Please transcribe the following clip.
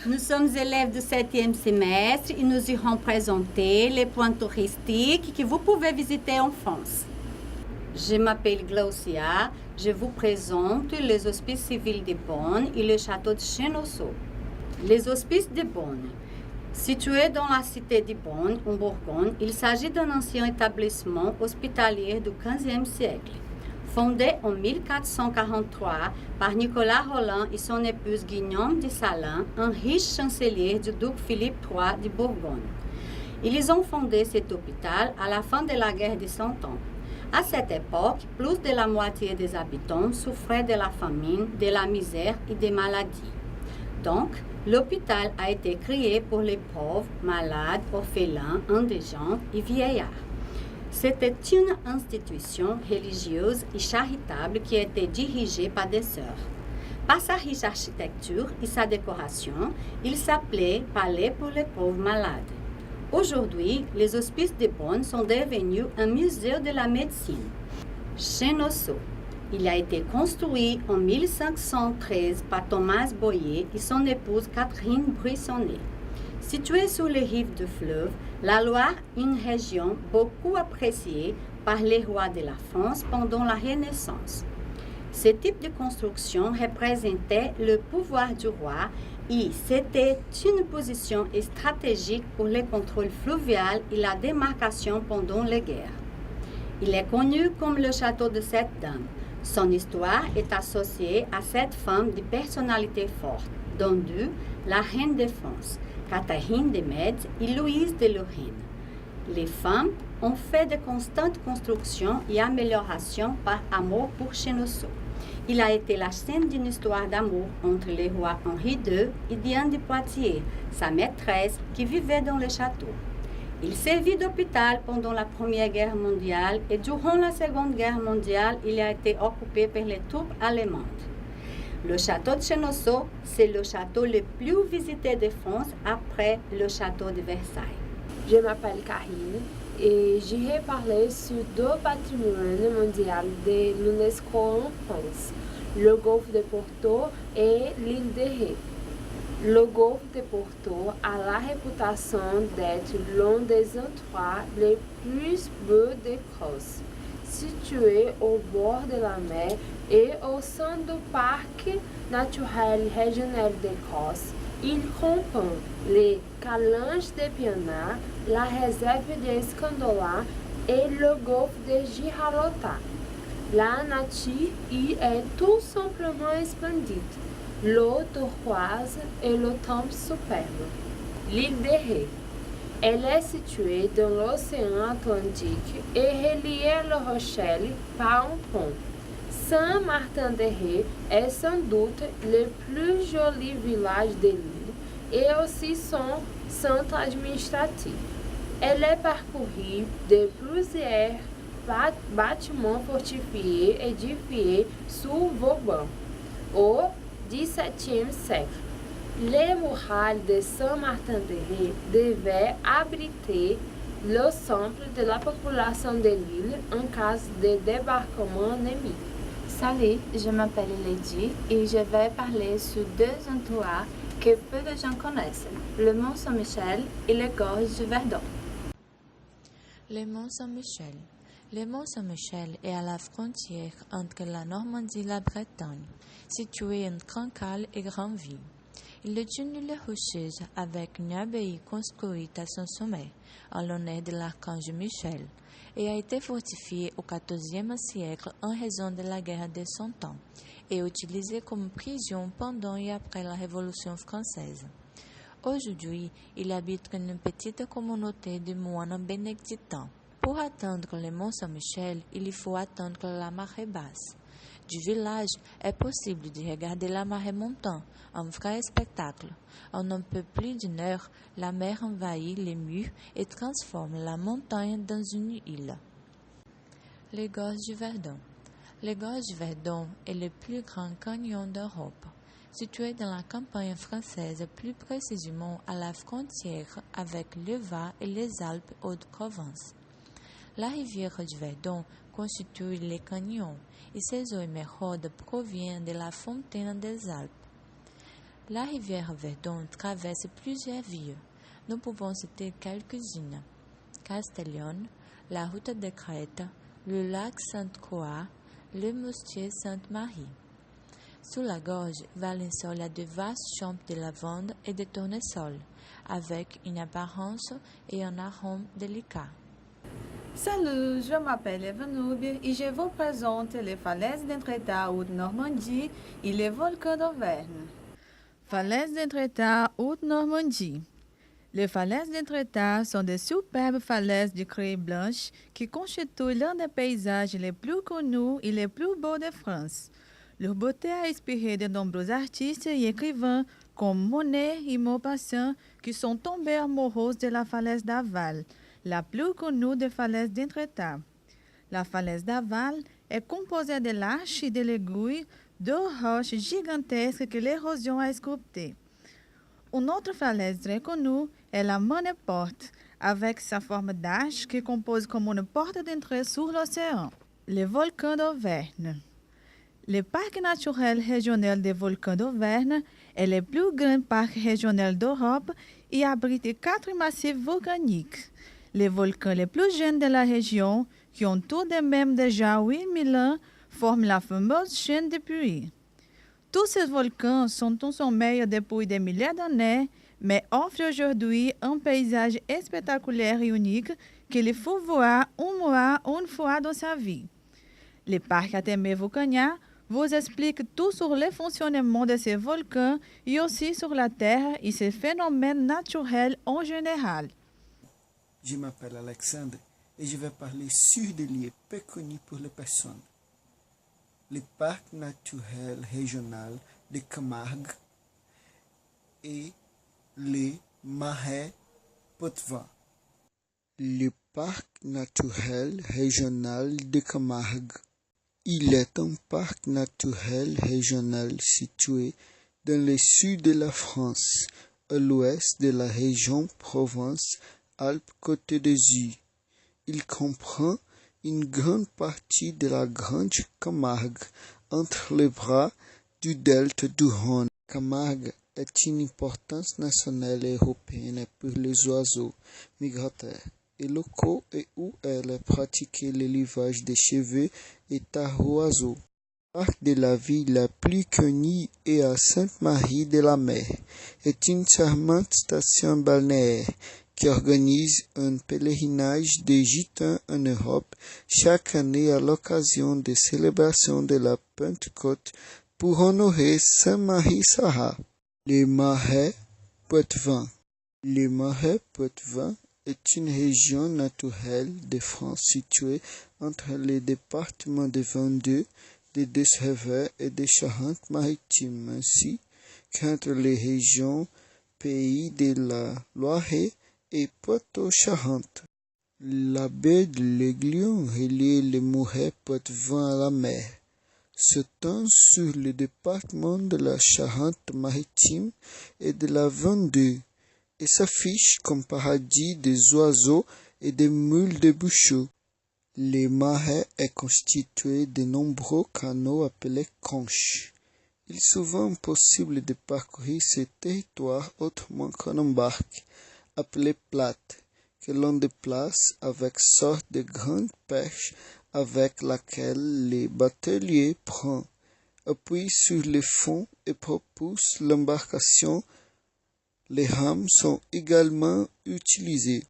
Nous sommes élèves du 7e semestre et nous irons présenter les points touristiques que vous pouvez visiter en France. Je m'appelle Glaucia, je vous présente les hospices civils de Beaune et le château de Chenonceau. Les hospices de Beaune. Situé dans la cité de Beaune, en Bourgogne, il s'agit d'un ancien établissement hospitalier du XVe siècle. Fondé en 1443 par Nicolas Rolin et son épouse Guillaume de Salins, un riche chancelier du duc Philippe III de Bourgogne. Ils ont fondé cet hôpital à la fin de la guerre de Cent Ans. À cette époque, plus de la moitié des habitants souffraient de la famine, de la misère et des maladies. Donc, l'hôpital a été créé pour les pauvres, malades, orphelins, indigents et vieillards. C'était une institution religieuse et charitable qui était dirigée par des sœurs. Par sa riche architecture et sa décoration, il s'appelait Palais pour les pauvres malades. Aujourd'hui, les hospices de Beaune sont devenus un musée de la médecine. Chenonceau. Il a été construit en 1513 par Thomas Boyer et son épouse Catherine Buissonnet. Situé sur les rives du fleuve, la Loire est une région beaucoup appréciée par les rois de la France pendant la Renaissance. Ce type de construction représentait le pouvoir du roi et c'était une position stratégique pour le contrôle fluvial et la démarcation pendant les guerres. Il est connu comme le château de Sept Dames. Son histoire est associée à 7 femmes de personnalité forte, dont 2, la reine de France, Catherine de Médicis et Louise de Lorraine. Les femmes ont fait de constantes constructions et améliorations par amour pour Chenonceau. Il a été la scène d'une histoire d'amour entre le roi Henri II et Diane de Poitiers, sa maîtresse qui vivait dans le château. Il servit d'hôpital pendant la Première Guerre mondiale et durant la Seconde Guerre mondiale, il a été occupé par les troupes allemandes. Le château de Chenonceau, c'est le château le plus visité de France après le château de Versailles. Je m'appelle Karine et j'irai parler sur 2 patrimoines mondiaux de l'UNESCO en France, le golfe de Porto et l'île de Ré. Le golfe de Porto a la réputation d'être l'un des endroits les plus beaux d'Écosse. Situé au bord de la mer et au sein du parc naturel régional d'Écosse, il comprend les Calanques de Piana, la réserve de Scandola et le golfe de Gibraltar. La nature y est tout simplement splendide. L'eau turquoise et le temps superbe. L'île de Ré. Elle est située dans l'océan Atlantique et reliée à La Rochelle par un pont. Saint-Martin-de-Ré est sans doute le plus joli village de l'île et aussi son centre administratif. Elle est parcourue de plusieurs bâtiments fortifiés édifiés sur Vauban au XVIIe siècle. Les murailles de Saint-Martin-de-Ré devaient abriter l'ensemble de la population de l'île en cas de débarquement ennemi. Salut, je m'appelle Lady et je vais parler sur 2 endroits que peu de gens connaissent, le Mont Saint-Michel et les gorges du Verdon. Le Mont Saint-Michel. Le Mont Saint-Michel est à la frontière entre la Normandie et la Bretagne, situé entre Cancale et Granville. Il est une île rocheuse avec une abbaye construite à son sommet, en l'honneur de l'archange Michel, et a été fortifiée au XIVe siècle en raison de la guerre de Cent Ans, et utilisée comme prison pendant et après la Révolution française. Aujourd'hui, il habite une petite communauté de moines bénédictins. Pour atteindre le Mont Saint-Michel, il faut attendre la marée basse. Du village est possible de regarder la marée montant, un vrai spectacle. En un peu plus d'une heure, la mer envahit les murs et transforme la montagne dans une île. Les gorges du Verdon. Les gorges du Verdon est le plus grand canyon d'Europe, situé dans la campagne française, plus précisément à la frontière avec le Var et les Alpes Haute-Provence. La rivière du Verdon constitue les canyons et ses eaux émeraudes proviennent de la fontaine des Alpes. La rivière Verdon traverse plusieurs villes. Nous pouvons citer quelques-unes. Castellón, la route de Crète, le lac Sainte-Croix, le moustier Sainte-Marie. Sous la gorge, Valensole a de vastes champs de lavande et de tournesol, avec une apparence et un arôme délicat. Salut, je m'appelle Evanube et je vous présente les falaises d'Entretat Haute-Normandie et les volcans d'Auvergne. Falaises d'Entretat Haute-Normandie. Les falaises d'Entretat sont de superbes falaises de craie blanche qui constituent l'un des paysages les plus connus et les plus beaux de France. Leur beauté a inspiré de nombreux artistes et écrivains comme Monet et Maupassant qui sont tombés amoureux de la falaise d'Aval, la plus connue des falaises d'Entretat. La falaise d'Aval est composée de lâches et de l'aiguille, deux roches gigantesques que l'érosion a sculptées. Une autre falaise très connue est la Monneporte, avec sa forme d'arche qui compose comme une porte d'entrée sur l'océan. Les volcans d'Auvergne. Le parc naturel régional des volcans d'Auvergne est le plus grand parc régional d'Europe et abrite 4 massifs volcaniques. Les volcans les plus jeunes de la région, qui ont tout de même déjà 8000 ans, forment la fameuse chaîne de Puy. Tous ces volcans sont en sommeil depuis des milliers d'années, mais offrent aujourd'hui un paysage spectaculaire et unique qu'il faut voir au moins une fois dans sa vie. Le parc Atémé Vulcania vous explique tout sur le fonctionnement de ces volcans et aussi sur la Terre et ses phénomènes naturels en général. Je m'appelle Alexandre et je vais parler sur des lieux peu connus pour les personnes. Le parc naturel régional de Camargue et le Marais Poitevin. Le parc naturel régional de Camargue. Il est un parc naturel régional situé dans le sud de la France, à l'ouest de la région Provence-Alpes-Côte d'Azur. Il comprend une grande partie de la Grande Camargue, entre les bras du delta du Rhône. Camargue est une importance nationale et européenne pour les oiseaux migrateurs et locaux et où elle est pratiquée l'élevage des chevaux et oiseaux. Le parc de la ville la plus connue est à Sainte-Marie-de-la-Mer. C'est une charmante station balnéaire qui organise un pèlerinage des gitans en Europe chaque année à l'occasion des célébrations de la Pentecôte pour honorer Saint Marie-Sahara. Les Marais Poitevin. Les Marais Poitevin est une région naturelle de France située entre les départements de Vendée, de Deux-Sèvres et de Charente-Maritime, ainsi qu'entre les régions Pays de la Loire et Poitou-Charentes. La baie de l'Aiglon relie les Marais Poitevin à la mer. S'étend sur le département de la Charente-Maritime et de la Vendée et s'affiche comme paradis des oiseaux et des moules de bouchons. Les marais est constitué de nombreux canaux appelés conches. Il est souvent possible de parcourir ces territoires autrement qu'en barque, appelée plate, que l'on déplace avec sorte de grande perche avec laquelle le batelier prend appui sur le fond et propulse l'embarcation. Les rames sont également utilisées.